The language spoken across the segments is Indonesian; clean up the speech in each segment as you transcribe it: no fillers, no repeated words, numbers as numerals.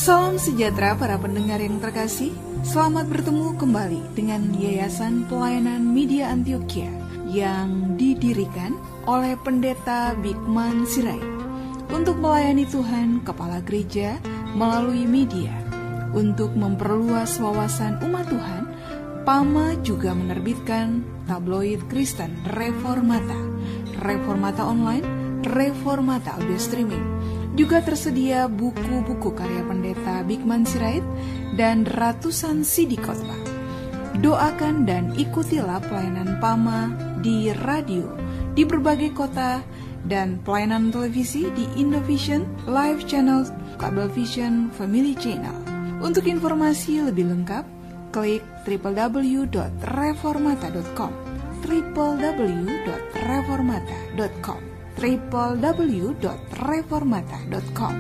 Salam sejahtera para pendengar yang terkasih. Selamat bertemu kembali dengan Yayasan Pelayanan Media Antioquia yang didirikan oleh Pendeta Bigman Sirait untuk melayani Tuhan Kepala Gereja melalui media. Untuk memperluas wawasan umat Tuhan, PAMA juga menerbitkan tabloid Kristen Reformata, Reformata Online, Reformata Audio Streaming. Juga tersedia buku-buku karya Pendeta Bigman Sirait dan ratusan CD khotbah. Doakan dan ikutilah pelayanan PAMA di radio di berbagai kota dan pelayanan televisi di Indovision, Live Channel, Cablevision, Family Channel. Untuk informasi lebih lengkap, klik www.reformata.com, www.reformata.com, www.reformata.com.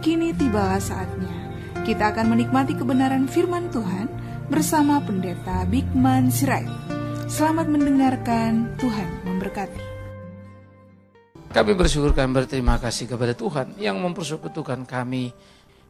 Kini tibalah saatnya kita akan menikmati kebenaran firman Tuhan bersama Pendeta Bigman Sirait. Selamat mendengarkan, Tuhan memberkati. Kami bersyukur, kami berterima kasih kepada Tuhan yang mempersekutukan kami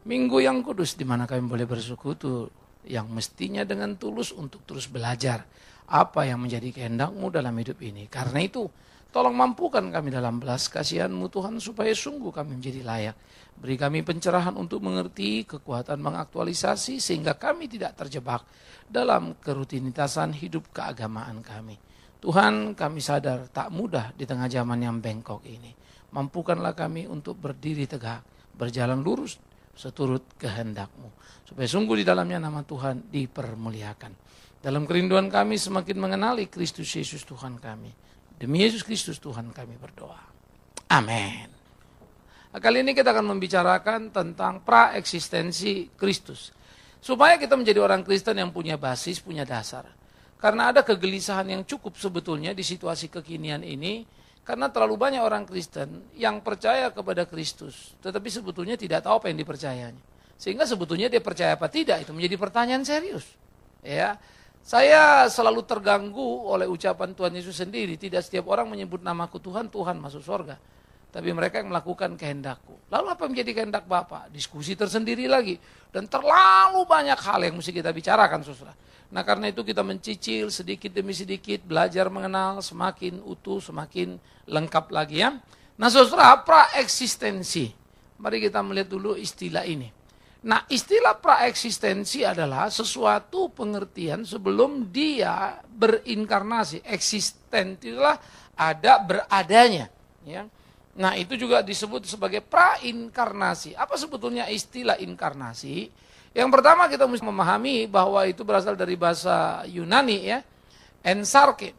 Minggu yang kudus, di mana kami boleh bersekutu yang mestinya dengan tulus untuk terus belajar apa yang menjadi kehendak-Mu dalam hidup ini. Karena itu, tolong mampukan kami dalam belas kasihan-Mu Tuhan, supaya sungguh kami menjadi layak. Beri kami pencerahan untuk mengerti, kekuatan mengaktualisasi, sehingga kami tidak terjebak dalam kerutinitasan hidup keagamaan kami. Tuhan, kami sadar tak mudah di tengah zaman yang bengkok ini. Mampukanlah kami untuk berdiri tegak, berjalan lurus, seturut kehendak-Mu, supaya sungguh di dalamnya nama Tuhan dipermuliakan. Dalam kerinduan kami semakin mengenali Kristus Yesus Tuhan kami. Demi Yesus Kristus Tuhan kami berdoa. Amin. Kali ini kita akan membicarakan tentang praeksistensi Kristus. Supaya kita menjadi orang Kristen yang punya basis, punya dasar. Karena ada kegelisahan yang cukup sebetulnya di situasi kekinian ini. Karena terlalu banyak orang Kristen yang percaya kepada Kristus, tetapi sebetulnya tidak tahu apa yang dipercayanya. Sehingga sebetulnya dia percaya apa tidak, itu menjadi pertanyaan serius. Ya, saya selalu terganggu oleh ucapan Tuhan Yesus sendiri. Tidak setiap orang menyebut namaku Tuhan, Tuhan masuk surga. Tapi mereka yang melakukan kehendakku. Lalu apa menjadi kehendak Bapa? Diskusi tersendiri lagi. Dan terlalu banyak hal yang mesti kita bicarakan, saudara. Nah, karena itu kita mencicil sedikit demi sedikit, belajar mengenal semakin utuh, semakin lengkap lagi ya. Nah, saudara, praeksistensi. Mari kita melihat dulu istilah ini. Nah, istilah praeksistensi adalah sesuatu pengertian sebelum dia berinkarnasi. Eksisten itulah ada beradanya. Ya. Nah, itu juga disebut sebagai prainkarnasi. Apa sebetulnya istilah inkarnasi? Yang pertama kita mesti memahami bahwa itu berasal dari bahasa Yunani ya, ensarke.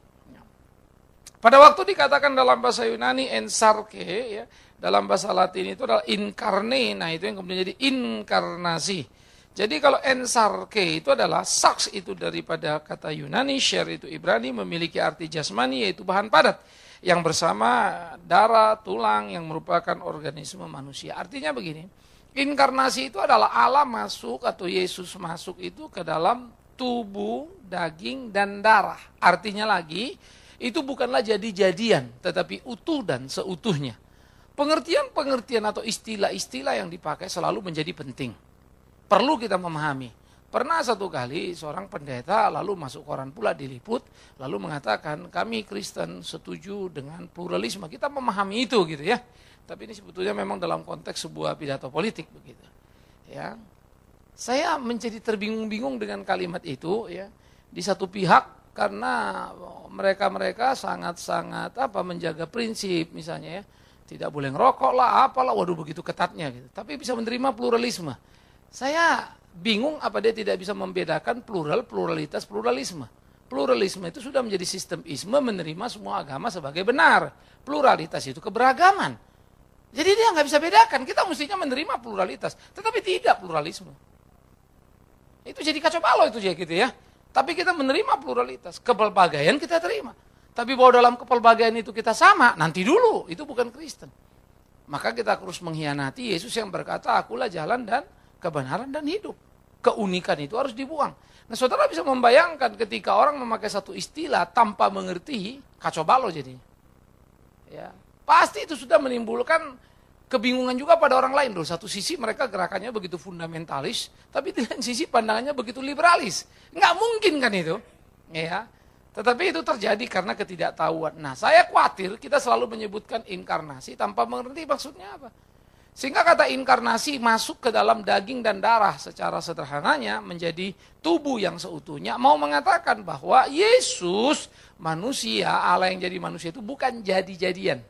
Pada waktu dikatakan dalam bahasa Yunani ensarke ya, dalam bahasa Latin itu adalah incarne. Nah, itu yang kemudian jadi inkarnasi. Jadi kalau ensarke itu adalah saks, itu daripada kata Yunani, share itu Ibrani, memiliki arti jasmani yaitu bahan padat yang bersama darah, tulang yang merupakan organisme manusia. Artinya begini. Inkarnasi itu adalah Allah masuk atau Yesus masuk itu ke dalam tubuh, daging, dan darah. Artinya lagi, itu bukanlah jadi-jadian, tetapi utuh dan seutuhnya. Pengertian-pengertian atau istilah-istilah yang dipakai selalu menjadi penting. Perlu kita memahami. Pernah satu kali seorang pendeta lalu masuk koran pula diliput, lalu mengatakan kami Kristen setuju dengan pluralisme. Kita memahami itu gitu ya. Tapi ini sebetulnya memang dalam konteks sebuah pidato politik begitu. Ya. Saya menjadi terbingung-bingung dengan kalimat itu ya. Di satu pihak karena mereka sangat-sangat menjaga prinsip misalnya ya. Tidak boleh ngerokok lah, apalah, waduh begitu ketatnya gitu. Tapi bisa menerima pluralisme. Saya bingung apa dia tidak bisa membedakan pluralitas, pluralisme. Pluralisme itu sudah menjadi sistem isme, menerima semua agama sebagai benar. Pluralitas itu keberagaman. Jadi dia nggak bisa bedakan, kita mestinya menerima pluralitas, tetapi tidak pluralisme. Itu jadi kacau balau itu ya gitu ya. Tapi kita menerima pluralitas, kepelbagaian kita terima. Tapi bahwa dalam kepelbagaian itu kita sama, nanti dulu, itu bukan Kristen. Maka kita terus mengkhianati Yesus yang berkata, akulah jalan dan kebenaran dan hidup. Keunikan itu harus dibuang. Nah, saudara bisa membayangkan ketika orang memakai satu istilah tanpa mengerti, kacau balau jadinya. Ya. Pasti itu sudah menimbulkan kebingungan juga pada orang lain. Loh, satu sisi mereka gerakannya begitu fundamentalis, tapi di lain sisi pandangannya begitu liberalis. Nggak mungkin kan itu. Ya. Tetapi itu terjadi karena ketidaktahuan. Nah, saya khawatir kita selalu menyebutkan inkarnasi tanpa mengerti maksudnya apa. Sehingga kata inkarnasi masuk ke dalam daging dan darah secara sederhananya menjadi tubuh yang seutuhnya. Mau mengatakan bahwa Yesus manusia, Allah yang jadi manusia itu bukan jadi-jadian.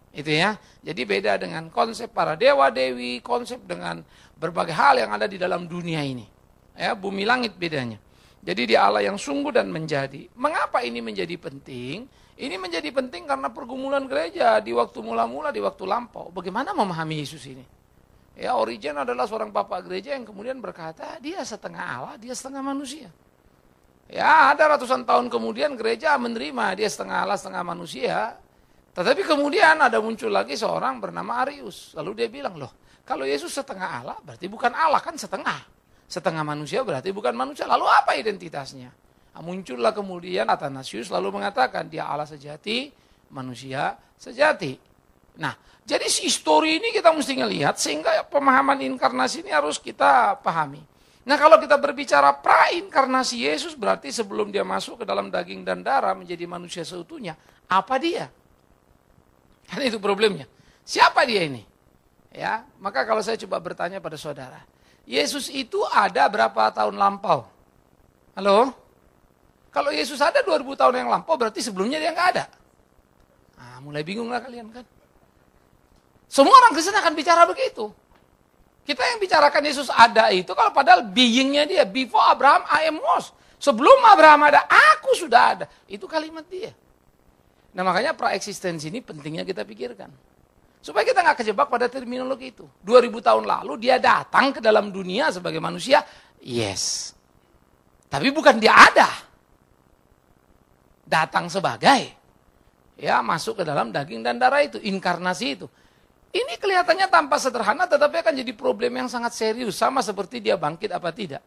Itu ya. Jadi beda dengan konsep para dewa-dewi, konsep dengan berbagai hal yang ada di dalam dunia ini. Ya, bumi langit bedanya. Jadi dia Allah yang sungguh dan menjadi. Mengapa ini menjadi penting? Ini menjadi penting karena pergumulan gereja di waktu mula-mula, di waktu lampau. Bagaimana memahami Yesus ini? Ya, Origen adalah seorang bapak gereja yang kemudian berkata, dia setengah Allah, dia setengah manusia. Ya, ada ratusan tahun kemudian gereja menerima dia setengah Allah, setengah manusia. Tetapi kemudian ada muncul lagi seorang bernama Arius. Lalu dia bilang, loh, kalau Yesus setengah Allah, berarti bukan Allah, kan setengah. Setengah manusia berarti bukan manusia. Lalu apa identitasnya? Nah, muncullah kemudian Athanasius lalu mengatakan dia Allah sejati, manusia sejati. Nah, jadi histori ini kita mesti ngelihat sehingga pemahaman inkarnasi ini harus kita pahami. Nah, kalau kita berbicara prainkarnasi Yesus berarti sebelum dia masuk ke dalam daging dan darah menjadi manusia seutuhnya, apa dia? Kan itu problemnya. Siapa dia ini? Ya, maka kalau saya coba bertanya pada saudara, Yesus itu ada berapa tahun lampau? Halo? Kalau Yesus ada 2000 tahun yang lampau, berarti sebelumnya dia nggak ada. Nah, mulai bingung lah kalian kan? Semua orang Kristen akan bicara begitu. Kita yang bicarakan Yesus ada itu, kalau padahal being-nya dia, before Abraham, I am was. Sebelum Abraham ada, aku sudah ada. Itu kalimat dia. Nah, makanya praeksistensi ini pentingnya kita pikirkan. Supaya kita nggak kejebak pada terminologi itu. 2000 tahun lalu dia datang ke dalam dunia sebagai manusia, yes. Tapi bukan dia ada. Datang sebagai, ya masuk ke dalam daging dan darah itu, inkarnasi itu. Ini kelihatannya tanpa sederhana tetapi akan jadi problem yang sangat serius. Sama seperti dia bangkit apa tidak.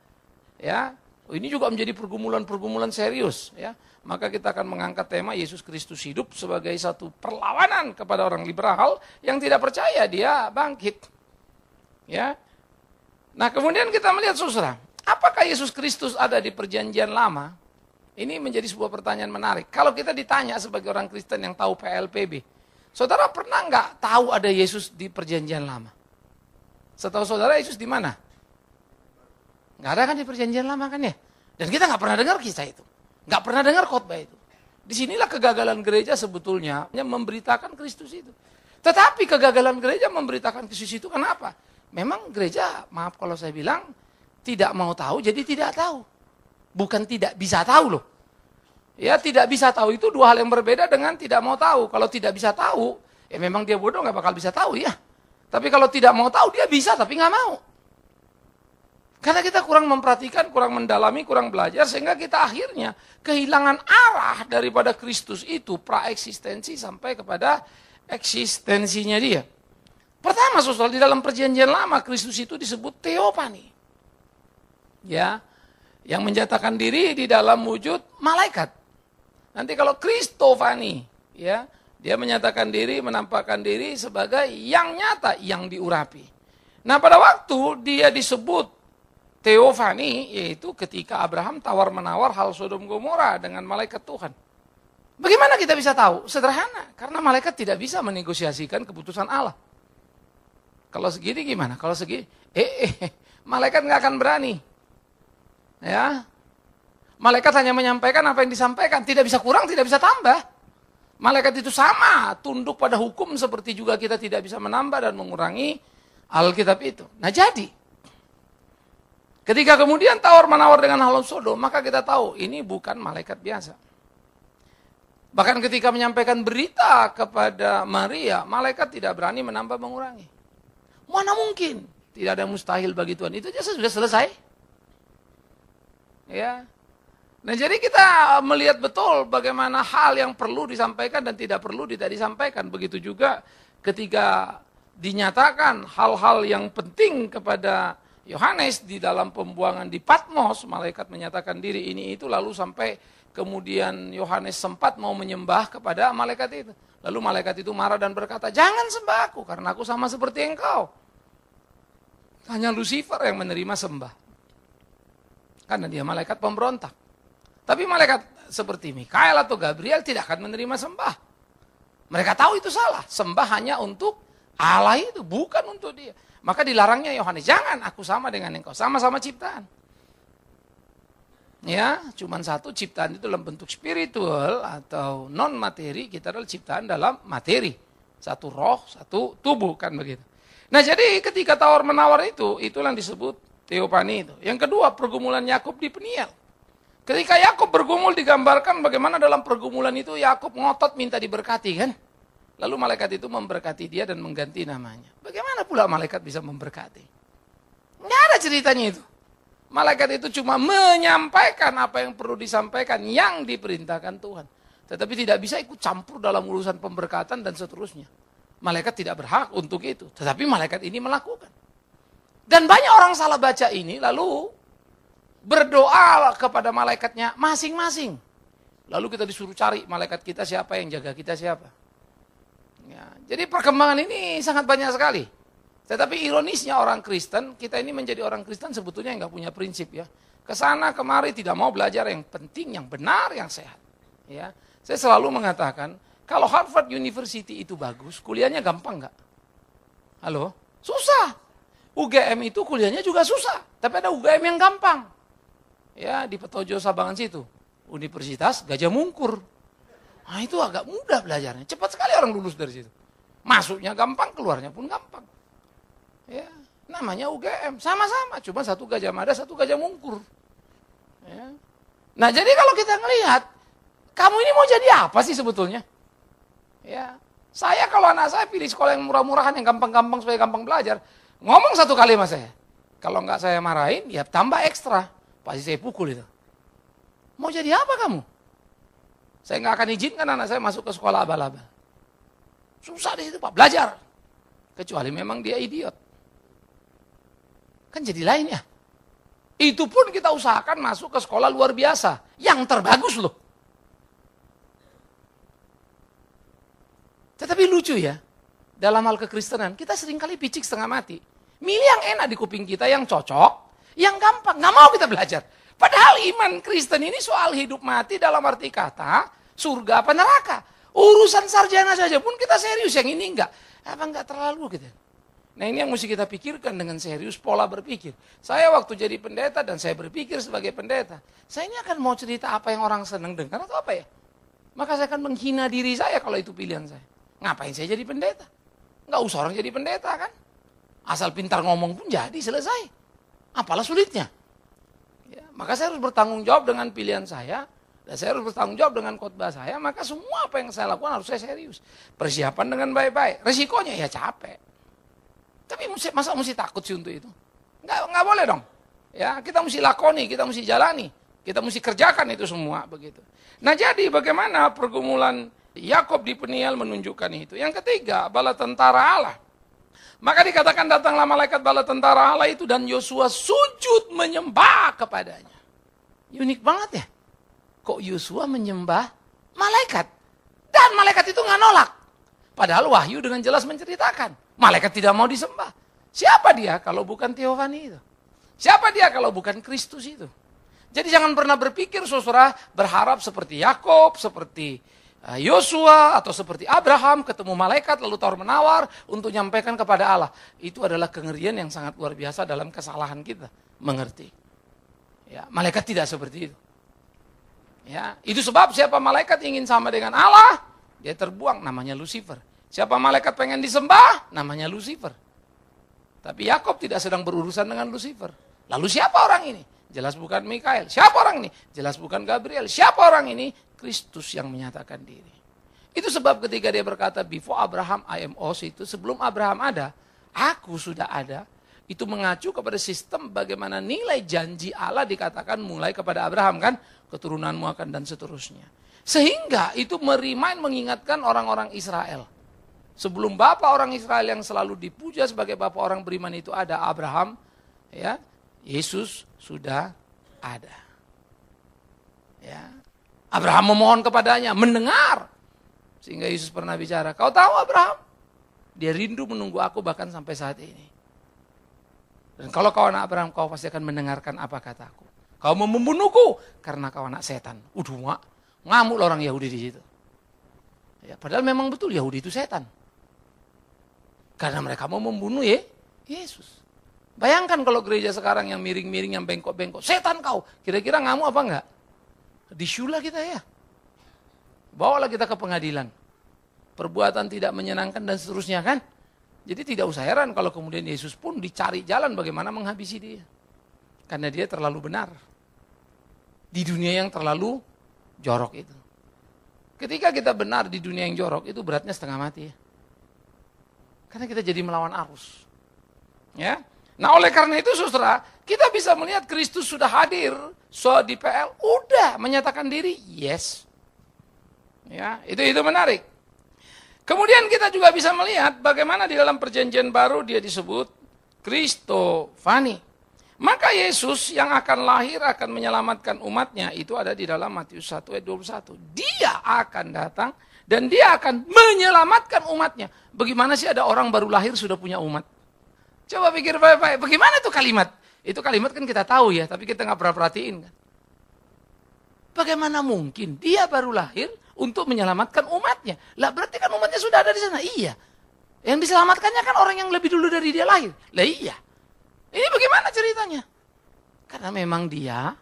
Ya, ini juga menjadi pergumulan-pergumulan serius. Ya. Maka kita akan mengangkat tema Yesus Kristus hidup sebagai satu perlawanan kepada orang liberal yang tidak percaya dia bangkit. Ya. Nah, kemudian kita melihat saudara, apakah Yesus Kristus ada di perjanjian lama? Ini menjadi sebuah pertanyaan menarik. Kalau kita ditanya sebagai orang Kristen yang tahu PLPB, saudara pernah nggak tahu ada Yesus di perjanjian lama? Setahu saudara Yesus di mana? Nggak ada kan di perjanjian lama kan ya? Dan kita nggak pernah dengar kisah itu. Nggak pernah dengar khotbah itu. Disinilah kegagalan gereja sebetulnya memberitakan Kristus itu. Tetapi kegagalan gereja memberitakan Kristus itu kenapa? Memang gereja, maaf kalau saya bilang, tidak mau tahu jadi tidak tahu. Bukan tidak bisa tahu loh. Ya, tidak bisa tahu itu dua hal yang berbeda dengan tidak mau tahu. Kalau tidak bisa tahu, ya memang dia bodoh nggak bakal bisa tahu ya. Tapi kalau tidak mau tahu dia bisa tapi nggak mau. Karena kita kurang memperhatikan, kurang mendalami, kurang belajar, sehingga kita akhirnya kehilangan arah daripada Kristus itu, praeksistensi sampai kepada eksistensinya dia. Pertama, saudara, di dalam perjanjian lama, Kristus itu disebut Theophany. Ya, yang menyatakan diri di dalam wujud malaikat. Nanti kalau Christophany, ya, dia menyatakan diri, menampakkan diri sebagai yang nyata, yang diurapi. Nah, pada waktu dia disebut Theophany, yaitu ketika Abraham tawar-menawar hal Sodom Gomora dengan malaikat Tuhan. Bagaimana kita bisa tahu? Sederhana, karena malaikat tidak bisa menegosiasikan keputusan Allah. Kalau segini gimana? Kalau segini, malaikat nggak akan berani. Ya, malaikat hanya menyampaikan apa yang disampaikan, tidak bisa kurang, tidak bisa tambah. Malaikat itu sama, tunduk pada hukum seperti juga kita tidak bisa menambah dan mengurangi Alkitab itu. Nah jadi, ketika kemudian tawar-menawar dengan hal Sodom, maka kita tahu ini bukan malaikat biasa. Bahkan ketika menyampaikan berita kepada Maria, malaikat tidak berani menambah mengurangi. Mana mungkin? Tidak ada mustahil bagi Tuhan. Itu aja sudah selesai. Ya. Nah jadi kita melihat betul bagaimana hal yang perlu disampaikan dan tidak perlu tidak disampaikan. Begitu juga ketika dinyatakan hal-hal yang penting kepada Yohanes di dalam pembuangan di Patmos, malaikat menyatakan diri ini itu, lalu sampai kemudian Yohanes sempat mau menyembah kepada malaikat itu. Lalu malaikat itu marah dan berkata, jangan sembah aku karena aku sama seperti engkau. Hanya Lucifer yang menerima sembah. Karena dia malaikat pemberontak. Tapi malaikat seperti Mikael atau Gabriel tidak akan menerima sembah. Mereka tahu itu salah. Sembah hanya untuk Allah itu, bukan untuk dia. Maka dilarangnya Yohanes, jangan aku sama dengan engkau. Sama-sama ciptaan. Ya, cuman satu ciptaan itu dalam bentuk spiritual atau non materi, kita adalah ciptaan dalam materi. Satu roh, satu tubuh, kan begitu. Nah, jadi ketika tawar-menawar itulah yang disebut teofani itu. Yang kedua, pergumulan Yakub di Peniel. Ketika Yakub bergumul digambarkan bagaimana dalam pergumulan itu Yakub ngotot minta diberkati, kan? Lalu malaikat itu memberkati dia dan mengganti namanya. Bagaimana pula malaikat bisa memberkati? Nggak ada ceritanya itu. Malaikat itu cuma menyampaikan apa yang perlu disampaikan, yang diperintahkan Tuhan. Tetapi tidak bisa ikut campur dalam urusan pemberkatan dan seterusnya. Malaikat tidak berhak untuk itu. Tetapi malaikat ini melakukan. Dan banyak orang salah baca ini lalu berdoa kepada malaikatnya masing-masing. Lalu kita disuruh cari malaikat kita siapa, yang jaga kita siapa. Ya, jadi perkembangan ini sangat banyak sekali. Tetapi ironisnya orang Kristen, kita ini menjadi orang Kristen sebetulnya nggak punya prinsip ya. Kesana kemari tidak mau belajar yang penting, yang benar, yang sehat. Ya, saya selalu mengatakan kalau Harvard University itu bagus, kuliahnya gampang nggak? Halo, susah. UGM itu kuliahnya juga susah, tapi ada UGM yang gampang. Ya, di Petojo Sabangan situ, Universitas Gajah Mungkur. Nah itu agak mudah belajarnya, cepat sekali orang lulus dari situ. Masuknya gampang, keluarnya pun gampang. Ya, namanya UGM, sama-sama, cuma satu Gajah Mada, satu Gajah Mungkur. Ya. Nah jadi kalau kita ngelihat, kamu ini mau jadi apa sih sebetulnya? Ya, saya kalau anak saya pilih sekolah yang murah-murahan, yang gampang-gampang supaya gampang belajar, ngomong satu kali sama saya. Kalau nggak saya marahin, ya tambah ekstra, pasti saya pukul itu. Mau jadi apa kamu? Saya nggak akan izinkan anak saya masuk ke sekolah abal-abal. Susah di situ Pak, belajar. Kecuali memang dia idiot. Kan jadi lain ya. Itu pun kita usahakan masuk ke sekolah luar biasa. Yang terbagus loh. Tetapi lucu ya. Dalam hal kekristenan, kita seringkali picik setengah mati. Milih yang enak di kuping kita, yang cocok, yang gampang. Nggak mau kita belajar. Padahal iman Kristen ini soal hidup mati dalam arti kata, surga apa neraka. Urusan sarjana saja pun kita serius, yang ini enggak. Apa enggak terlalu gitu. Nah ini yang mesti kita pikirkan dengan serius, pola berpikir. Saya waktu jadi pendeta dan saya berpikir sebagai pendeta, saya ini akan mau cerita apa yang orang senang dengar atau apa ya? Maka saya akan menghina diri saya kalau itu pilihan saya. Ngapain saya jadi pendeta? Enggak usah orang jadi pendeta kan? Asal pintar ngomong pun jadi, selesai. Apalah sulitnya? Ya, maka saya harus bertanggung jawab dengan pilihan saya, dan saya harus bertanggung jawab dengan khotbah saya, maka semua apa yang saya lakukan harus saya serius. Persiapan dengan baik-baik. Resikonya ya capek. Tapi masa mesti takut sih untuk itu? Enggak boleh dong. Ya, kita mesti lakoni, kita mesti jalani, kita mesti kerjakan itu semua begitu. Nah jadi bagaimana pergumulan Yakub di Peniel menunjukkan itu. Yang ketiga, bala tentara Allah. Maka dikatakan datanglah malaikat bala tentara Allah itu dan Yosua sujud menyembah kepadanya. Unik banget ya. Kok Yosua menyembah malaikat? Dan malaikat itu nggak nolak. Padahal Wahyu dengan jelas menceritakan. Malaikat tidak mau disembah. Siapa dia kalau bukan Teofani itu? Siapa dia kalau bukan Kristus itu? Jadi jangan pernah berpikir saudara berharap seperti Yakub, seperti Yosua atau seperti Abraham ketemu malaikat lalu tawar-menawar untuk menyampaikan kepada Allah. Itu adalah kengerian yang sangat luar biasa dalam kesalahan kita mengerti. Ya, malaikat tidak seperti itu. Ya, itu sebab siapa malaikat ingin sama dengan Allah, dia terbuang, namanya Lucifer. Siapa malaikat pengen disembah, namanya Lucifer. Tapi Yakub tidak sedang berurusan dengan Lucifer. Lalu siapa orang ini? Jelas bukan Mikael. Siapa orang ini? Jelas bukan Gabriel. Siapa orang ini? Kristus yang menyatakan diri. Itu sebab ketika dia berkata, before Abraham I am also, itu sebelum Abraham ada, aku sudah ada. Itu mengacu kepada sistem bagaimana nilai janji Allah dikatakan mulai kepada Abraham kan, keturunanmu akan dan seterusnya. Sehingga itu mengingatkan orang-orang Israel. Sebelum Bapa orang Israel yang selalu dipuja sebagai Bapa orang beriman itu ada Abraham, ya, Yesus sudah ada. Ya. Abraham memohon kepadanya, mendengar. Sehingga Yesus pernah bicara, kau tahu Abraham? Dia rindu menunggu aku bahkan sampai saat ini. Dan kalau kau anak Abraham, kau pasti akan mendengarkan apa kataku. Kau mau membunuhku karena kau anak setan. Ngamuk lah orang Yahudi di situ. Ya, padahal memang betul Yahudi itu setan. Karena mereka mau membunuh Yesus. Bayangkan kalau gereja sekarang yang miring-miring, yang bengkok-bengkok. Setan kau. Kira-kira ngamuk apa enggak? Disyula kita ya. Bawalah kita ke pengadilan. Perbuatan tidak menyenangkan dan seterusnya kan. Jadi tidak usah heran kalau kemudian Yesus pun dicari jalan bagaimana menghabisi dia. Karena dia terlalu benar. Di dunia yang terlalu jorok itu. Ketika kita benar di dunia yang jorok itu beratnya setengah mati ya. Karena kita jadi melawan arus. Ya. Nah oleh karena itu saudara, kita bisa melihat Kristus sudah hadir. So di PL udah menyatakan diri, yes. Ya, itu menarik. Kemudian kita juga bisa melihat bagaimana di dalam perjanjian baru dia disebut Kristofani. Maka Yesus yang akan lahir akan menyelamatkan umatnya itu ada di dalam Matius 1 ayat 21. Dia akan datang dan dia akan menyelamatkan umatnya. Bagaimana sih ada orang baru lahir sudah punya umat? Coba pikir baik-baik, bagaimana tuh kalimat? Itu kalimat kan kita tahu ya, tapi kita nggak pernah perhatiin kan. Bagaimana mungkin dia baru lahir untuk menyelamatkan umatnya? Lah berarti kan umatnya sudah ada di sana. Iya. Yang diselamatkannya kan orang yang lebih dulu dari dia lahir. Lah iya. Ini bagaimana ceritanya? Karena memang dia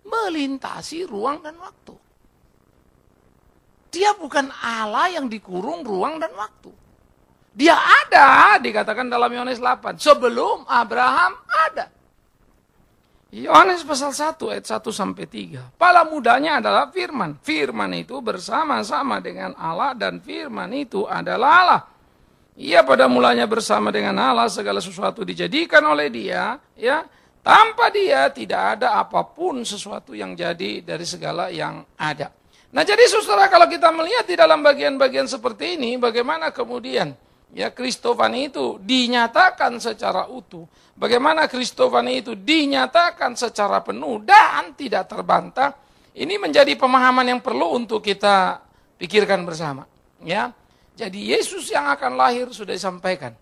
melintasi ruang dan waktu. Dia bukan Allah yang dikurung ruang dan waktu. Dia ada, dikatakan dalam Yohanes 8. Sebelum Abraham ada. Yohanes pasal 1 ayat 1-3. Pala mudanya adalah firman. Firman itu bersama-sama dengan Allah dan firman itu adalah Allah. Ia pada mulanya bersama dengan Allah, segala sesuatu dijadikan oleh dia, ya. Tanpa dia tidak ada apapun sesuatu yang jadi dari segala yang ada. Nah, jadi saudara kalau kita melihat di dalam bagian-bagian seperti ini, bagaimana kemudian ya Kristofani itu dinyatakan secara utuh. Bagaimana Kristofani itu dinyatakan secara penuh dan tidak terbantah. Ini menjadi pemahaman yang perlu untuk kita pikirkan bersama. Ya, jadi Yesus yang akan lahir sudah disampaikan.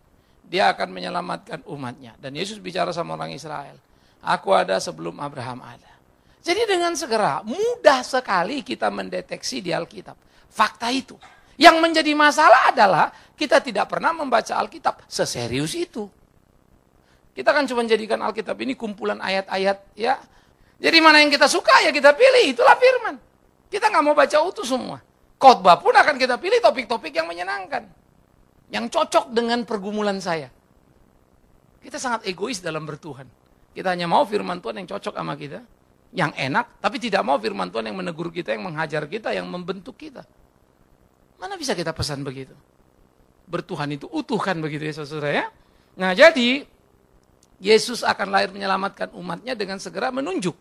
Dia akan menyelamatkan umatnya. Dan Yesus bicara sama orang Israel. Aku ada sebelum Abraham ada. Jadi dengan segera, mudah sekali kita mendeteksi di Alkitab. Fakta itu. Yang menjadi masalah adalah kita tidak pernah membaca Alkitab seserius itu. Kita kan cuma jadikan Alkitab ini kumpulan ayat-ayat ya. Jadi mana yang kita suka ya kita pilih, itulah firman. Kita nggak mau baca utuh semua. Khotbah pun akan kita pilih topik-topik yang menyenangkan. Yang cocok dengan pergumulan saya. Kita sangat egois dalam bertuhan. Kita hanya mau firman Tuhan yang cocok sama kita. Yang enak, tapi tidak mau firman Tuhan yang menegur kita, yang menghajar kita, yang membentuk kita. Mana bisa kita pesan begitu? Bertuhan itu utuh kan begitu ya saudara ya. Nah jadi Yesus akan lahir menyelamatkan umatnya dengan segera menunjuk.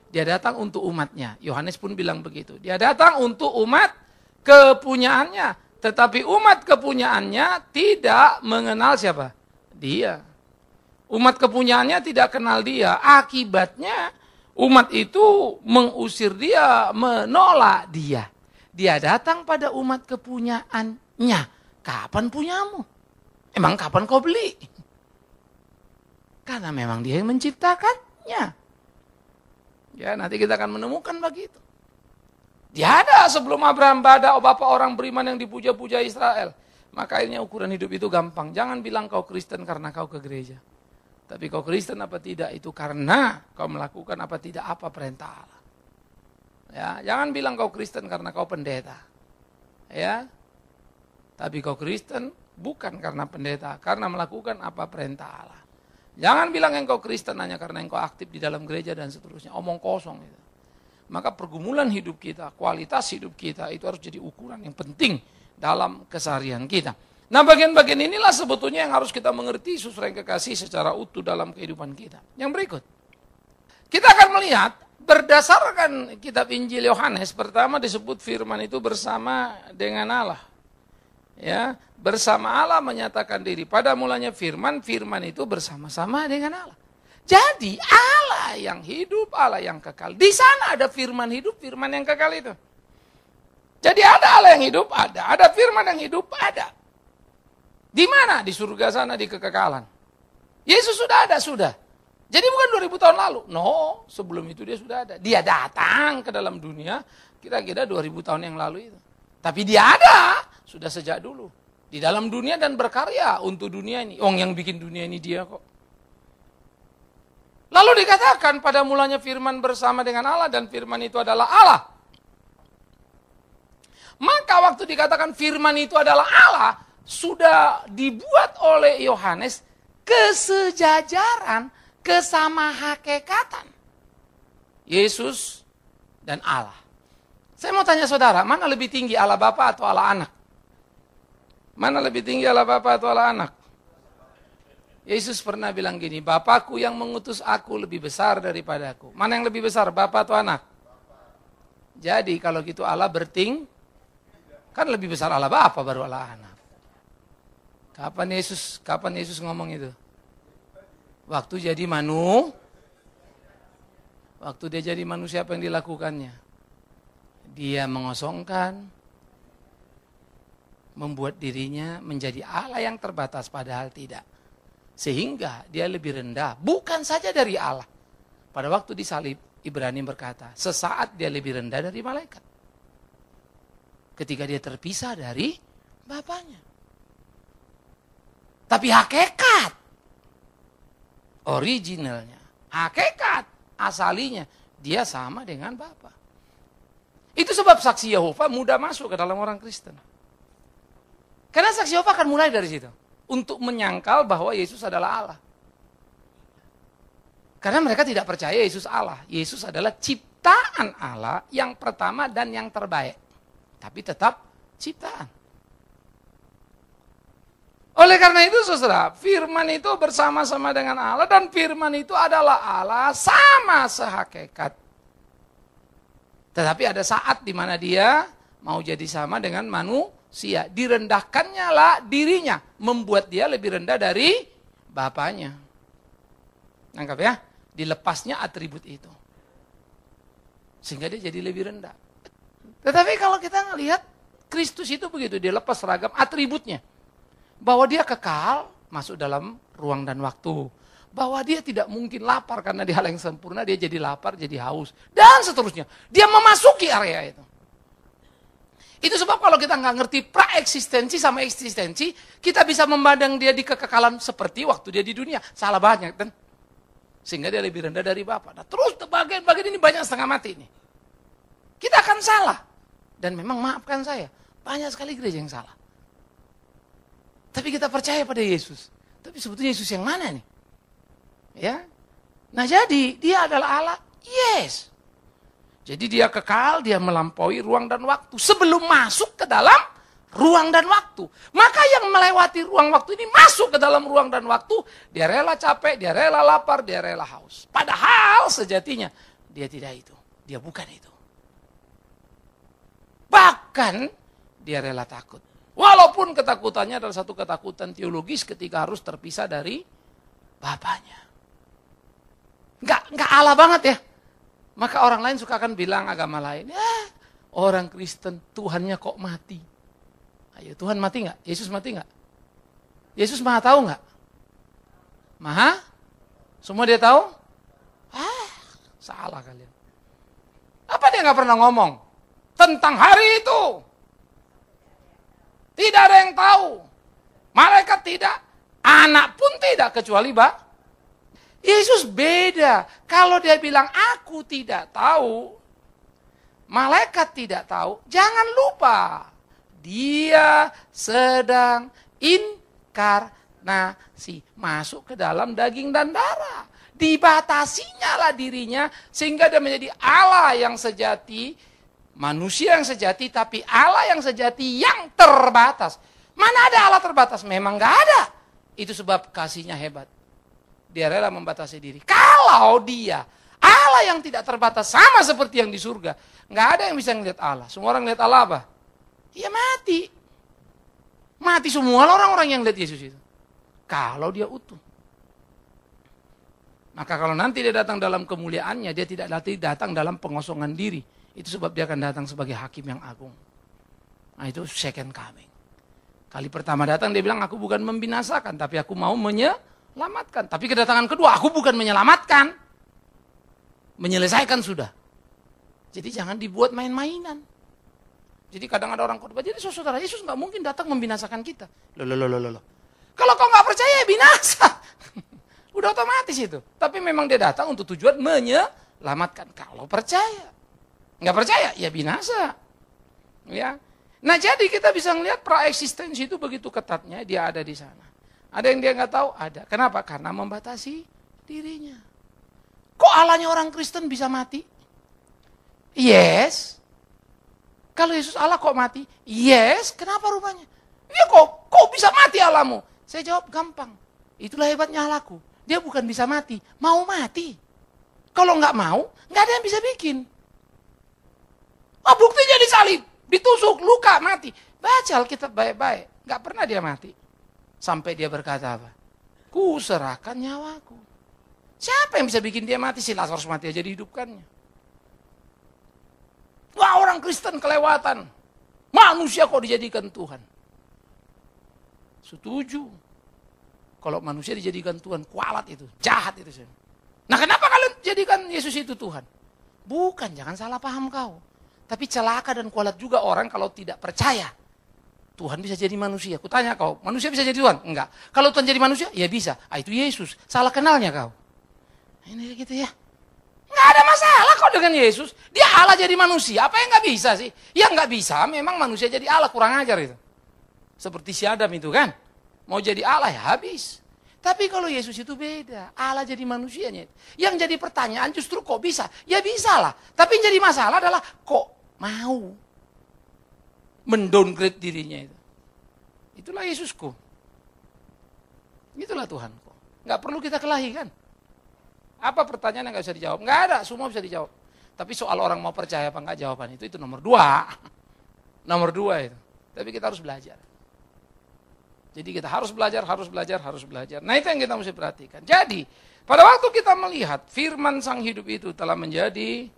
Dia datang untuk umatnya. Yohanes pun bilang begitu. Dia datang untuk umat kepunyaannya. Tetapi umat kepunyaannya tidak mengenal siapa? Dia. Umat kepunyaannya tidak kenal dia. Akibatnya umat itu mengusir dia, menolak dia. Dia datang pada umat kepunyaannya. Kapan punyamu? Emang kapan kau beli? Karena memang dia yang menciptakannya. Ya, nanti kita akan menemukan begitu. Dia ada sebelum Abraham ada bapak orang beriman yang dipuja-puja Israel. Maka akhirnya ukuran hidup itu gampang. Jangan bilang kau Kristen karena kau ke gereja. Tapi kau Kristen apa tidak itu karena kau melakukan apa tidak apa perintah Allah. Ya, jangan bilang kau Kristen karena kau pendeta. Ya. Tapi kau Kristen bukan karena pendeta, karena melakukan apa perintah Allah. Jangan bilang engkau Kristen hanya karena engkau aktif di dalam gereja dan seterusnya. Omong kosong itu. Maka pergumulan hidup kita, kualitas hidup kita itu harus jadi ukuran yang penting dalam keseharian kita. Nah bagian-bagian inilah sebetulnya yang harus kita mengerti saudara yang kekasih secara utuh dalam kehidupan kita. Yang berikut. Kita akan melihat berdasarkan kitab Injil Yohanes, pertama disebut firman itu bersama dengan Allah. Ya, bersama Allah menyatakan diri. Pada mulanya firman itu bersama-sama dengan Allah. Jadi Allah yang hidup, Allah yang kekal. Di sana ada firman hidup, firman yang kekal itu. Jadi ada Allah yang hidup, ada firman yang hidup, ada. Di mana? Di surga sana, di kekekalan. Yesus sudah ada, sudah. Jadi bukan 2000 tahun lalu. No, sebelum itu dia sudah ada. Dia datang ke dalam dunia, kira-kira 2000 tahun yang lalu itu. Tapi dia ada, sudah sejak dulu. Di dalam dunia dan berkarya untuk dunia ini. Yang bikin dunia ini dia kok. Lalu dikatakan pada mulanya firman bersama dengan Allah dan firman itu adalah Allah. Maka waktu dikatakan firman itu adalah Allah, sudah dibuat oleh Yohanes kesejajaran, kesama hakikatan. Yesus dan Allah. Saya mau tanya saudara, mana lebih tinggi Allah Bapa atau Allah Anak? Mana lebih tinggi Allah Bapa atau Allah Anak? Yesus pernah bilang gini, Bapakku yang mengutus aku lebih besar daripada aku. Mana yang lebih besar, Bapa atau Anak? Jadi kalau gitu Allah kan lebih besar Allah Bapa baru Allah Anak. Kapan Yesus ngomong itu? Waktu jadi waktu dia jadi manusia, apa yang dilakukannya? Dia mengosongkan, membuat dirinya menjadi Allah yang terbatas, padahal tidak. Sehingga dia lebih rendah, bukan saja dari Allah. Pada waktu disalib, Ibrani berkata, sesaat dia lebih rendah dari malaikat. Ketika dia terpisah dari Bapaknya. Tapi hakikat, originalnya, hakikat, asalinya, dia sama dengan Bapa. Itu sebab saksi Yehova mudah masuk ke dalam orang Kristen. Karena saksi Yehova akan mulai dari situ. Untuk menyangkal bahwa Yesus adalah Allah. Karena mereka tidak percaya Yesus Allah. Yesus adalah ciptaan Allah yang pertama dan yang terbaik. Tapi tetap ciptaan. Oleh karena itu saudara, firman itu bersama-sama dengan Allah dan firman itu adalah Allah sama sehakikat. Tetapi ada saat di mana dia mau jadi sama dengan manusia. Direndahkannya lah dirinya. Membuat dia lebih rendah dari Bapaknya. Nangkap ya? Dilepasnya atribut itu. Sehingga dia jadi lebih rendah. Tetapi kalau kita ngelihat Kristus itu begitu. Dia lepas seragam atributnya. Bahwa dia kekal masuk dalam ruang dan waktu. Bahwa dia tidak mungkin lapar karena dia hal yang sempurna. Dia jadi lapar, jadi haus. Dan seterusnya. Dia memasuki area itu. Itu sebab kalau kita nggak ngerti praeksistensi sama eksistensi, kita bisa memandang dia di kekekalan seperti waktu dia di dunia. Salah banyak kan? Sehingga dia lebih rendah dari Bapa. Nah, terus bagian-bagian ini banyak setengah mati ini. Kita akan salah. Dan memang maafkan saya, banyak sekali gereja yang salah. Tapi kita percaya pada Yesus. Tapi sebetulnya Yesus yang mana nih? Ya. Nah jadi dia adalah Allah. Yes. Jadi dia kekal, dia melampaui ruang dan waktu. Sebelum masuk ke dalam ruang dan waktu. Maka yang melewati ruang waktu ini masuk ke dalam ruang dan waktu. Dia rela capek, dia rela lapar, dia rela haus. Padahal sejatinya dia tidak itu. Dia bukan itu. Bahkan dia rela takut. Walaupun ketakutannya adalah satu ketakutan teologis ketika harus terpisah dari Bapaknya. Enggak Allah banget ya. Maka orang lain suka akan bilang agama lain, orang Kristen Tuhannya kok mati. Ayo, Tuhan mati nggak? Yesus mati nggak? Yesus maha tahu nggak? Maha? Semua dia tahu? Salah kalian. Apa dia nggak pernah ngomong tentang hari itu? Tidak ada yang tahu. Malaikat tidak, anak pun tidak kecuali Yesus beda. Kalau dia bilang aku tidak tahu, malaikat tidak tahu, jangan lupa. Dia sedang inkarnasi. Masuk ke dalam daging dan darah. Dibatasinya lah dirinya sehingga dia menjadi Allah yang sejati, manusia yang sejati, tapi Allah yang sejati yang terbatas. Mana ada Allah terbatas? Memang gak ada. Itu sebab kasihnya hebat. Dia rela membatasi diri. Kalau dia Allah yang tidak terbatas sama seperti yang di surga, nggak ada yang bisa ngelihat Allah. Semua orang lihat Allah apa? Ya mati. Mati semua orang-orang yang lihat Yesus itu. Kalau dia utuh. Maka kalau nanti dia datang dalam kemuliaannya, dia tidak nanti datang dalam pengosongan diri. Itu sebab dia akan datang sebagai hakim yang agung. Nah itu second coming. Kali pertama datang dia bilang, aku bukan membinasakan, tapi aku mau menyelamatkan. Tapi kedatangan kedua, aku bukan menyelamatkan. Menyelesaikan sudah. Jadi jangan dibuat main-mainan. Jadi kadang ada orang khotbah, jadi saudara Yesus nggak mungkin datang membinasakan kita. Loh. Kalau kau nggak percaya, ya binasa. Udah otomatis itu. Tapi memang dia datang untuk tujuan menyelamatkan. Kalau percaya. Nggak percaya, ya binasa. Ya. Nah jadi kita bisa melihat praeksistensi itu begitu ketatnya, dia ada di sana. Ada yang dia nggak tahu? Ada. Kenapa? Karena membatasi dirinya. Kok Allahnya orang Kristen bisa mati? Yes. Kalau Yesus Allah kok mati? Yes. Kenapa rupanya? Ya kok bisa mati Allahmu? Saya jawab gampang. Itulah hebatnya Allahku. Dia bukan bisa mati, mau mati. Kalau nggak mau, nggak ada yang bisa bikin. Buktinya disalib. Ditusuk, luka, mati. Baca Alkitab baik-baik. Gak pernah dia mati. Sampai dia berkata apa? Ku serahkan nyawaku. Siapa yang bisa bikin dia mati? Si Lazarus mati aja dihidupkannya. Wah orang Kristen kelewatan. Manusia kok dijadikan Tuhan. Setuju. Kalau manusia dijadikan Tuhan, kualat itu. Jahat itu. Nah kenapa kalian jadikan Yesus itu Tuhan? Bukan, jangan salah paham kau. Tapi celaka dan kualat juga orang kalau tidak percaya. Tuhan bisa jadi manusia. Aku tanya kau, manusia bisa jadi Tuhan? Enggak. Kalau Tuhan jadi manusia, ya bisa. Itu Yesus. Salah kenalnya kau. Ini gitu ya. Enggak ada masalah kok dengan Yesus. Dia Allah jadi manusia. Apa yang enggak bisa sih? Ya enggak bisa, memang manusia jadi Allah. Kurang ajar itu. Seperti si Adam itu kan. Mau jadi Allah ya habis. Tapi kalau Yesus itu beda. Allah jadi manusianya. Yang jadi pertanyaan justru kok bisa? Ya bisa lah. Tapi yang jadi masalah adalah kok mau mendowngrade dirinya itu. Itulah Yesusku. Itulah Tuhanku. Nggak perlu kita kelahi kan? Apa pertanyaan yang nggak bisa dijawab? Nggak ada, semua bisa dijawab. Tapi soal orang mau percaya apa nggak jawaban itu nomor 2. Nomor 2 itu. Tapi kita harus belajar. Jadi kita harus belajar. Nah itu yang kita mesti perhatikan. Jadi pada waktu kita melihat firman Sang Hidup itu telah menjadi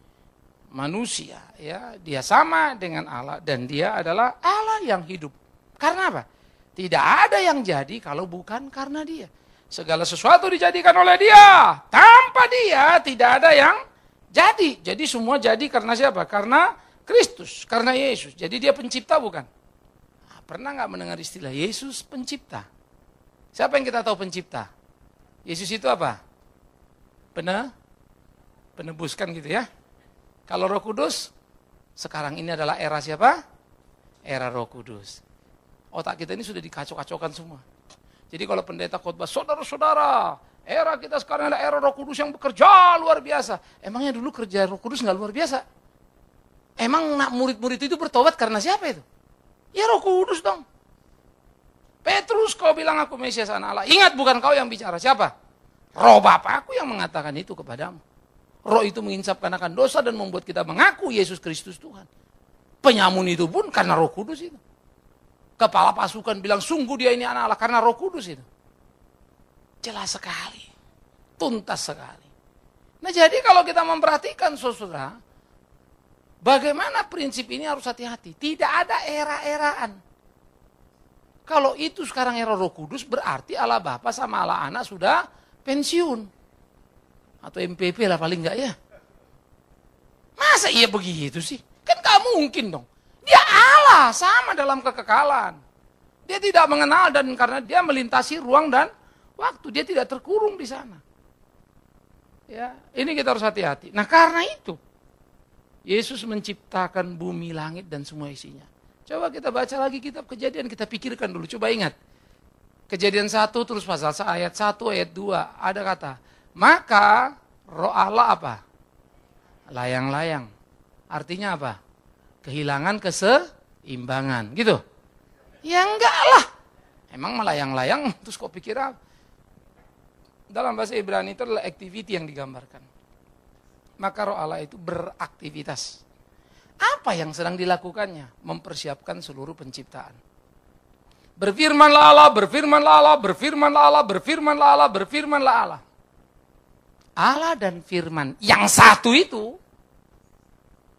manusia, ya, dia sama dengan Allah dan dia adalah Allah yang hidup. Karena apa? Tidak ada yang jadi kalau bukan karena dia. Segala sesuatu dijadikan oleh dia. Tanpa dia tidak ada yang jadi. Jadi semua jadi karena siapa? Karena Kristus, karena Yesus. Jadi dia pencipta bukan? Nah, pernah nggak mendengar istilah Yesus pencipta? Siapa yang kita tahu pencipta? Yesus itu apa? Penebus kan gitu ya. Kalau Roh Kudus, sekarang ini adalah era siapa? Era Roh Kudus. Otak kita ini sudah dikacau-kacaukan semua. Jadi kalau pendeta khotbah, saudara-saudara, era kita sekarang adalah era Roh Kudus yang bekerja luar biasa. Emangnya dulu kerja Roh Kudus nggak luar biasa? Emang murid-murid itu bertobat karena siapa itu? Ya Roh Kudus dong. Petrus kau bilang aku Mesias anak Allah. Ingat bukan kau yang bicara, siapa? Roh Bapakku yang mengatakan itu kepadamu. Roh itu menginsapkan akan dosa dan membuat kita mengaku Yesus Kristus Tuhan. Penyamun itu pun karena Roh Kudus itu. Kepala pasukan bilang sungguh dia ini anak Allah karena Roh Kudus itu. Jelas sekali. Tuntas sekali. Nah jadi kalau kita memperhatikan saudara, bagaimana prinsip ini harus hati-hati. Tidak ada era-eraan. Kalau itu sekarang era Roh Kudus berarti Allah Bapa sama Allah Anak sudah pensiun. Atau MPP lah paling enggak ya. Masa iya begitu sih? Kan gak mungkin dong. Dia Allah sama dalam kekekalan. Dia tidak mengenal dan karena dia melintasi ruang dan waktu. Dia tidak terkurung di sana. Ya, ini kita harus hati-hati. Nah karena itu, Yesus menciptakan bumi, langit dan semua isinya. Coba kita baca lagi kitab Kejadian, kita pikirkan dulu. Coba ingat. Kejadian 1 terus pasal ayat 1, ayat 2. Ada kata, maka Roh Allah apa? Layang-layang. Artinya apa? Kehilangan keseimbangan. Gitu? Ya enggak lah. Emang melayang-layang terus kok pikir apa? Dalam bahasa Ibrani itu adalah activity yang digambarkan. Maka Roh Allah itu beraktivitas. Apa yang sedang dilakukannya? Mempersiapkan seluruh penciptaan. Berfirmanlah Allah, berfirmanlah Allah, berfirmanlah Allah, berfirmanlah Allah, berfirmanlah Allah. Allah dan firman yang satu itu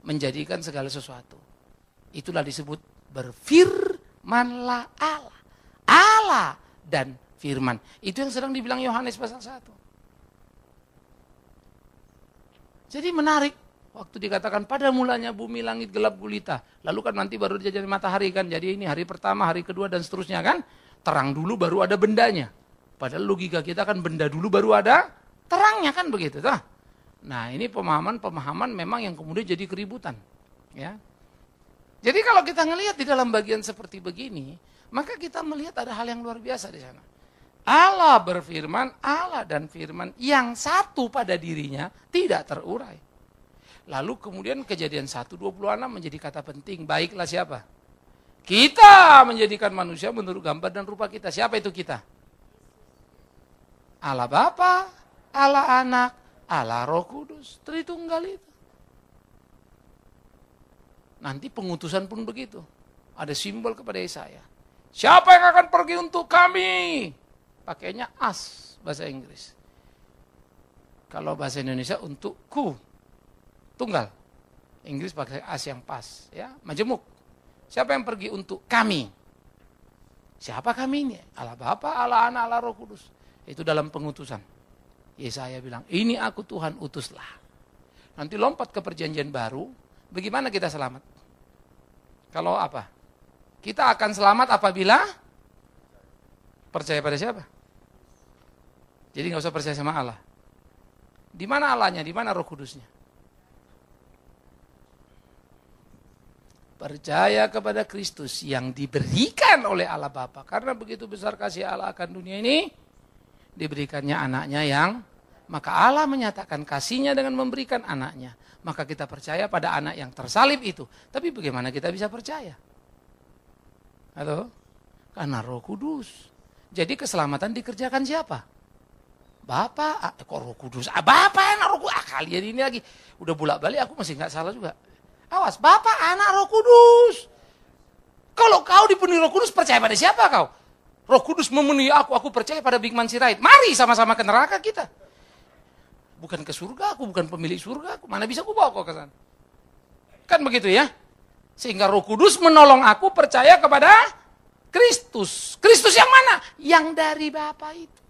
menjadikan segala sesuatu. Itulah disebut berfirmanlah Allah. Allah dan firman. Itu yang sedang dibilang Yohanes pasal 1. Jadi menarik. Waktu dikatakan pada mulanya bumi langit gelap gulita. Lalu kan nanti baru dia jadi matahari kan. Jadi ini hari pertama, hari kedua dan seterusnya kan. Terang dulu baru ada bendanya. Padahal logika kita kan benda dulu baru ada terangnya kan begitu. Nah ini pemahaman memang yang kemudian jadi keributan. Ya. Jadi kalau kita ngelihat di dalam bagian seperti begini. Maka kita melihat ada hal yang luar biasa di sana. Allah berfirman, Allah dan firman yang satu pada dirinya tidak terurai. Lalu kemudian Kejadian 1:26 menjadi kata penting. Baiklah siapa? Kita menjadikan manusia menurut gambar dan rupa kita. Siapa itu kita? Allah Bapa, Allah Anak, Allah Roh Kudus. Tritunggal itu. Nanti pengutusan pun begitu. Ada simbol kepada Yesaya. Siapa yang akan pergi untuk kami? Pakainya as bahasa Inggris. Kalau bahasa Indonesia untuk ku. Tunggal. Inggris pakai as yang pas, ya, majemuk. Siapa yang pergi untuk kami? Siapa kami ini? Allah Bapa, Allah Anak, Allah Roh Kudus. Itu dalam pengutusan. Yesaya bilang, ini aku Tuhan, utuslah. Nanti lompat ke perjanjian baru, bagaimana kita selamat? Kalau apa? Kita akan selamat apabila percaya pada siapa? Jadi nggak usah percaya sama Allah. Di mana Allahnya? Di mana Roh Kudusnya? Percaya kepada Kristus yang diberikan oleh Allah Bapa. Karena begitu besar kasih Allah akan dunia ini, diberikannya anaknya yang, maka Allah menyatakan kasihnya dengan memberikan anaknya. Maka kita percaya pada anak yang tersalib itu. Tapi bagaimana kita bisa percaya? Halo? Karena Roh Kudus. Jadi keselamatan dikerjakan siapa? Bapa, kok Roh Kudus? Bapa, anak Roh Kudus. Kalian ini lagi. Udah bolak-balik aku masih nggak salah juga. Awas, Bapa, Anak, Roh Kudus. Kalau kau dipenuhi Roh Kudus, percaya pada siapa kau? Roh Kudus memenuhi aku percaya pada Bikman Sirait. Mari sama-sama ke neraka kita. Bukan ke surga, aku bukan pemilik surga. Mana bisa aku bawa kau ke sana? Kan begitu ya? Sehingga Roh Kudus menolong aku percaya kepada Kristus. Kristus yang mana? Yang dari Bapa itu.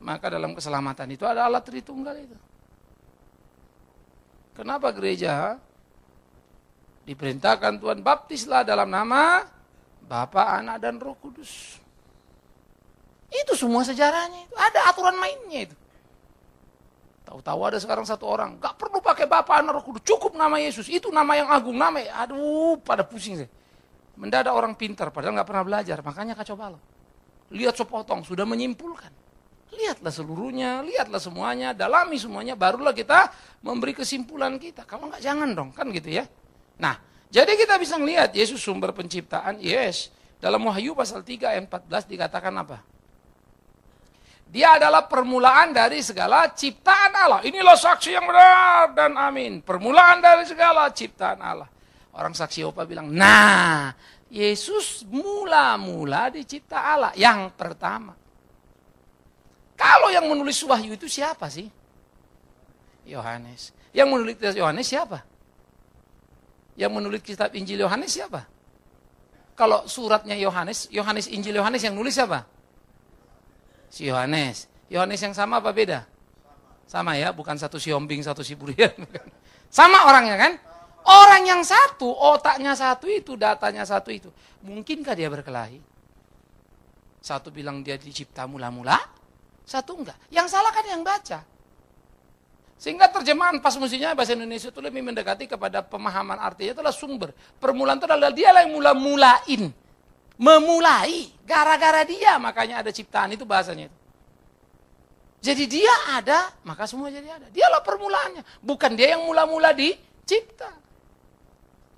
Maka dalam keselamatan itu ada Allah Tritunggal itu. Kenapa gereja diperintahkan Tuhan baptislah dalam nama Bapa, Anak, dan Roh Kudus. Itu semua sejarahnya. Itu. Ada aturan mainnya itu. Tahu-tahu ada sekarang satu orang, gak perlu pakai Bapa, Anak, Roh Kudus. Cukup nama Yesus. Itu nama yang agung. Aduh, pada pusing saya. Mendadak orang pintar, padahal gak pernah belajar. Makanya kacau balau. Lihat sepotong, sudah menyimpulkan. Lihatlah seluruhnya, lihatlah semuanya, dalami semuanya, barulah kita memberi kesimpulan kita. Kalau enggak jangan dong, kan gitu ya. Nah, jadi kita bisa melihat Yesus sumber penciptaan, yes. Dalam Wahyu pasal 3 ayat 14 dikatakan apa? Dia adalah permulaan dari segala ciptaan Allah. Inilah saksi yang benar dan amin. Permulaan dari segala ciptaan Allah. Orang saksi Yehova bilang, nah, Yesus mula-mula dicipta Allah yang pertama. Kalau yang menulis Wahyu itu siapa sih? Yohanes. Yang menulis kitab Yohanes siapa? Yang menulis kitab Injil Yohanes siapa? Kalau suratnya Yohanes, Injil Yohanes yang nulis siapa? Si Yohanes. Yohanes yang sama apa beda? Sama ya, bukan satu si Hombing, satu si Burian. Sama orangnya kan? Orang yang satu, otaknya satu itu, datanya satu itu. Mungkinkah dia berkelahi? Satu bilang dia dicipta mula-mula, satu enggak. Yang salah kan yang baca. Sehingga terjemahan pas musinya bahasa Indonesia itu lebih mendekati kepada pemahaman artinya itulah sumber. Permulaan itu adalah dia yang mula-mulain. Memulai. Gara-gara dia makanya ada ciptaan itu bahasanya itu. Jadi dia ada, maka semua jadi ada. Dialah permulaannya. Bukan dia yang mula-mula dicipta.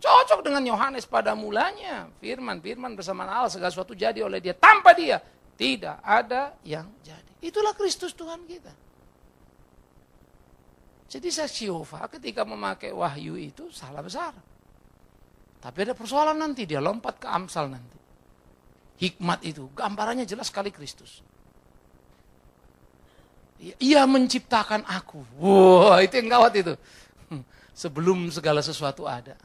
Cocok dengan Yohanes pada mulanya. Firman bersama Allah segala sesuatu jadi oleh dia. Tanpa dia tidak ada yang jadi. Itulah Kristus Tuhan kita. Jadi saksi Yehova ketika memakai Wahyu itu salah besar. Tapi ada persoalan nanti, dia lompat ke Amsal nanti. Hikmat itu, gambarannya jelas sekali Kristus. Ia menciptakan aku. Wah, itu yang gawat itu. Sebelum segala sesuatu ada.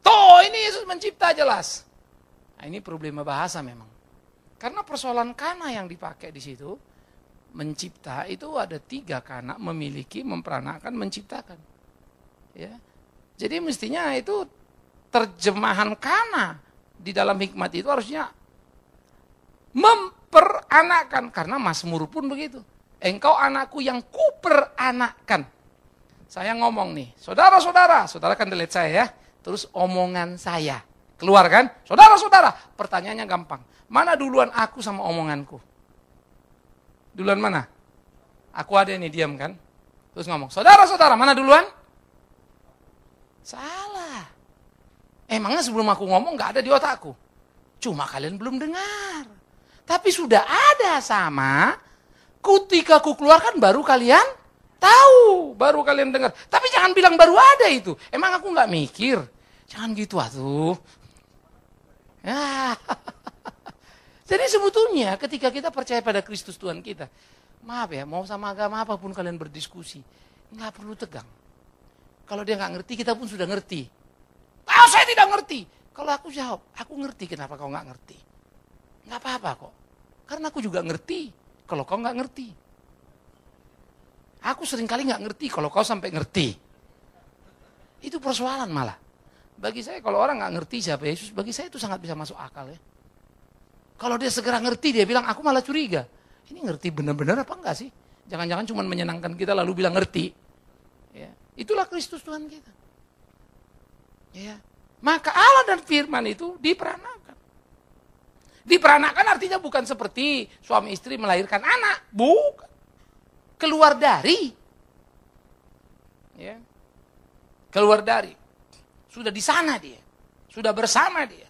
Toh ini Yesus mencipta jelas. Nah, ini problema bahasa memang. Karena persoalan kana yang dipakai di situ, mencipta itu ada 3 kana, memiliki, memperanakan, menciptakan. Ya. Jadi mestinya itu terjemahan kana di dalam hikmat itu harusnya memperanakan. Karena Mazmur pun begitu. Engkau anakku yang kuperanakan. Saya ngomong nih, saudara kan delete saya ya. Terus omongan saya. Keluar kan? Saudara, pertanyaannya gampang. Mana duluan aku sama omonganku? Duluan mana? Aku ada nih, diam kan? Terus ngomong, saudara, mana duluan? Salah. Emangnya sebelum aku ngomong gak ada di otakku? Cuma kalian belum dengar. Tapi sudah ada sama, ketika aku keluarkan baru kalian tahu, baru kalian dengar. Tapi jangan bilang baru ada itu. Emang aku gak mikir? Jangan gitu atuh. Ya. Jadi sebetulnya ketika kita percaya pada Kristus Tuhan kita, maaf ya, mau sama agama apapun kalian berdiskusi, nggak perlu tegang. Kalau dia nggak ngerti, kita pun sudah ngerti. Oh, saya tidak ngerti. Kalau aku jawab, aku ngerti, kenapa kau nggak ngerti? Nggak apa-apa kok. Karena aku juga ngerti, kalau kau nggak ngerti. Aku seringkali nggak ngerti, kalau kau sampai ngerti. Itu persoalan malah. Bagi saya kalau orang nggak ngerti siapa Yesus, bagi saya itu sangat bisa masuk akal ya. Kalau dia segera ngerti, dia bilang, aku malah curiga. Ini ngerti benar-benar apa enggak sih? Jangan-jangan cuma menyenangkan kita lalu bilang ngerti. Ya. Itulah Kristus Tuhan kita. Ya. Maka Allah dan firman itu diperanakan. Diperanakan artinya bukan seperti suami istri melahirkan anak. Bukan. Keluar dari. Ya. Keluar dari. Sudah di sana dia. Sudah bersama dia.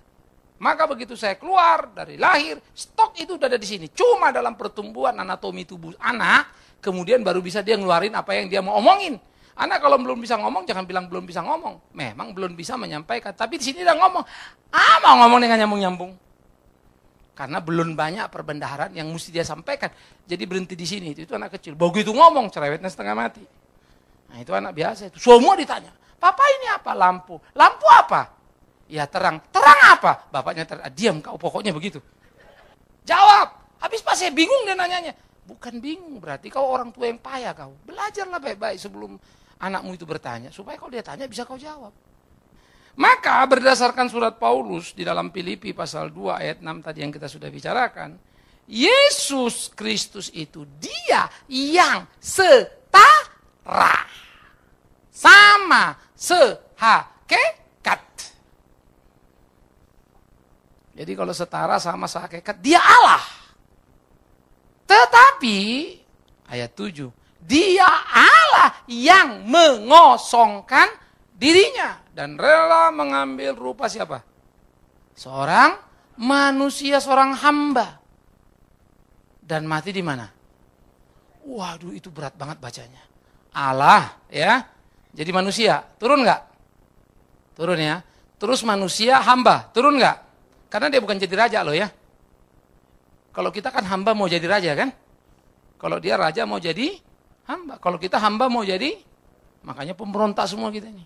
Maka begitu saya keluar dari lahir, stok itu udah ada di sini. Cuma dalam pertumbuhan anatomi tubuh anak, kemudian baru bisa dia ngeluarin apa yang dia mau omongin. Anak kalau belum bisa ngomong, jangan bilang belum bisa ngomong. Memang belum bisa menyampaikan, tapi di sini udah ngomong. Mau ngomong dengan nyambung-nyambung. Karena belum banyak perbendaharaan yang mesti dia sampaikan. Jadi berhenti di sini, itu anak kecil. Begitu ngomong, cerewetnya setengah mati. Nah itu anak biasa itu. Semua ditanya, papa ini apa? Lampu. Lampu apa? Ya terang. Terang apa? Bapaknya diam kau, pokoknya begitu. Jawab. Habis pas saya bingung dia nanyanya. Bukan bingung, berarti kau orang tua yang payah kau. Belajarlah baik-baik sebelum anakmu itu bertanya. Supaya kalau dia tanya bisa kau jawab. Maka berdasarkan surat Paulus di dalam Filipi pasal 2 ayat 6 tadi yang kita sudah bicarakan. Yesus Kristus itu dia yang setara. Sama sehakikat. Jadi kalau setara sama sehakikat, dia Allah. Tetapi, ayat 7, dia Allah yang mengosongkan dirinya. Dan rela mengambil rupa siapa? Seorang manusia, seorang hamba. Dan mati di mana? Waduh, itu berat banget bacanya. Allah, ya. Jadi manusia, turun nggak? Turun ya. Terus manusia, hamba, turun nggak? Karena dia bukan jadi raja loh ya. Kalau kita kan hamba mau jadi raja kan? Kalau dia raja mau jadi hamba. Kalau kita hamba mau jadi, makanya pemberontak semua kita ini.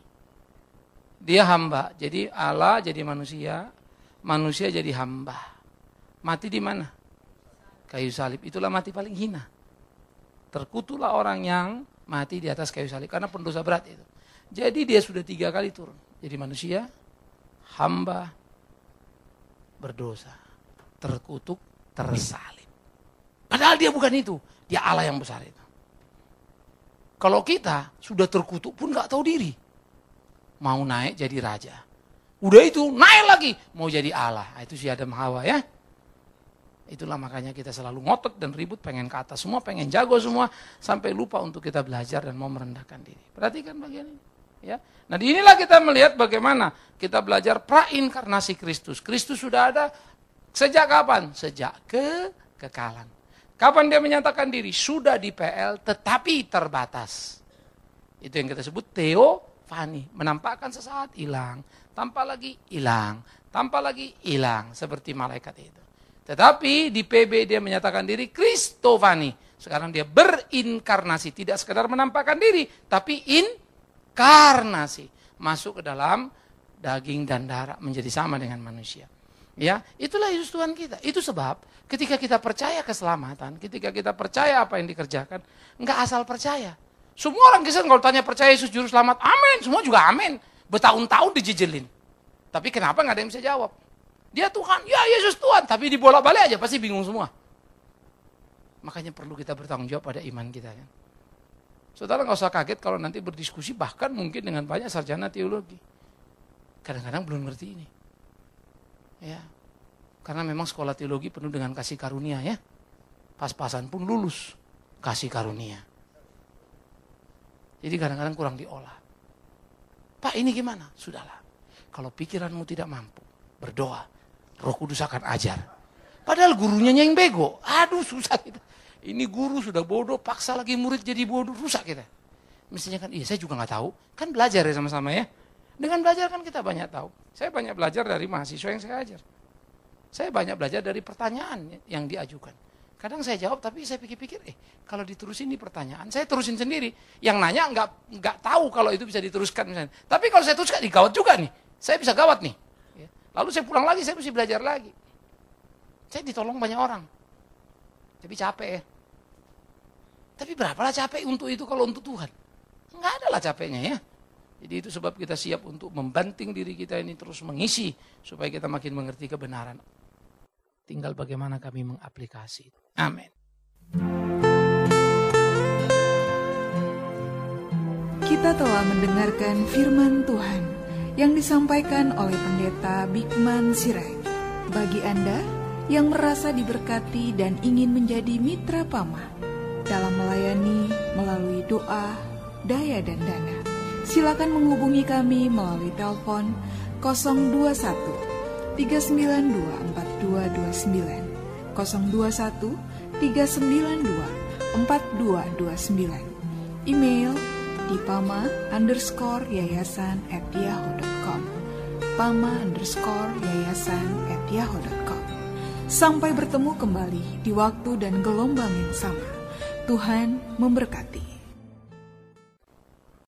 Dia hamba, jadi Allah jadi manusia, manusia jadi hamba. Mati di mana? Kayu salib, itulah mati paling hina. Terkutuklah orang yang mati di atas kayu salib, karena pendosa berat itu. Jadi dia sudah 3 kali turun. Jadi manusia, hamba, berdosa, terkutuk, tersalib. Padahal dia bukan itu, dia Allah yang besar itu. Kalau kita sudah terkutuk pun gak tahu diri. Mau naik jadi raja. Udah itu naik lagi, mau jadi Allah. Itu si Adam Hawa ya. Itulah makanya kita selalu ngotot dan ribut, pengen ke atas semua, pengen jago semua, sampai lupa untuk kita belajar dan mau merendahkan diri. Perhatikan bagian ini. Ya. Nah inilah kita melihat bagaimana kita belajar prainkarnasi Kristus. Kristus sudah ada sejak kapan? Sejak kekekalan. Kapan dia menyatakan diri? Sudah di PL tetapi terbatas. Itu yang kita sebut teofani. Menampakkan sesaat hilang, tanpa lagi hilang, tanpa lagi hilang. Seperti malaikat itu. Tetapi di PB dia menyatakan diri Kristofani. Sekarang dia berinkarnasi. Tidak sekedar menampakkan diri, tapi inkarnasi. Masuk ke dalam daging dan darah menjadi sama dengan manusia. Ya, itulah Yesus Tuhan kita. Itu sebab ketika kita percaya keselamatan, ketika kita percaya apa yang dikerjakan, enggak asal percaya. Semua orang Kristen kalau tanya percaya Yesus juru selamat, amin, semua juga amin. Bertahun-tahun dijejelin. Tapi kenapa enggak ada yang bisa jawab? Dia Tuhan, ya Yesus Tuhan, tapi dibolak-balik aja pasti bingung semua. Makanya perlu kita bertanggung jawab pada iman kita kan. Saudara nggak usah kaget kalau nanti berdiskusi bahkan mungkin dengan banyak sarjana teologi. Kadang-kadang belum ngerti ini. Ya, karena memang sekolah teologi penuh dengan kasih karunia ya. Pas-pasan pun lulus kasih karunia. Jadi kadang-kadang kurang diolah. Pak ini gimana? Sudahlah. Kalau pikiranmu tidak mampu, berdoa. Roh Kudus akan ajar. Padahal gurunya yang bego. Aduh susah kita. Ini guru sudah bodoh, paksa lagi murid jadi bodoh, rusak kita. Mestinya kan, iya saya juga nggak tahu. Kan belajar ya sama-sama ya. Dengan belajar kan kita banyak tahu. Saya banyak belajar dari mahasiswa yang saya ajar. Saya banyak belajar dari pertanyaan yang diajukan. Kadang saya jawab tapi saya pikir-pikir, kalau diterusin di pertanyaan, saya terusin sendiri. Yang nanya nggak tahu kalau itu bisa diteruskan misalnya. Tapi kalau saya teruskan, gawat juga nih. Saya bisa gawat nih. Lalu saya pulang lagi, saya mesti belajar lagi. Saya ditolong banyak orang. Tapi capek ya. Tapi berapalah capek untuk itu kalau untuk Tuhan? Nggak ada lah capeknya ya. Jadi itu sebab kita siap untuk membanting diri kita ini terus mengisi. Supaya kita makin mengerti kebenaran. Tinggal bagaimana kami mengaplikasi itu. Amin. Kita telah mendengarkan firman Tuhan yang disampaikan oleh Pendeta Bikman Sirait. Bagi Anda yang merasa diberkati dan ingin menjadi mitra PAMA dalam melayani melalui doa, daya dan dana, silakan menghubungi kami melalui telepon 021 392 4229 021 392 4229. Email di pama_yayasan@yahoo.com pama_yayasan@yahoo.com. Sampai bertemu kembali di waktu dan gelombang yang sama. Tuhan memberkati.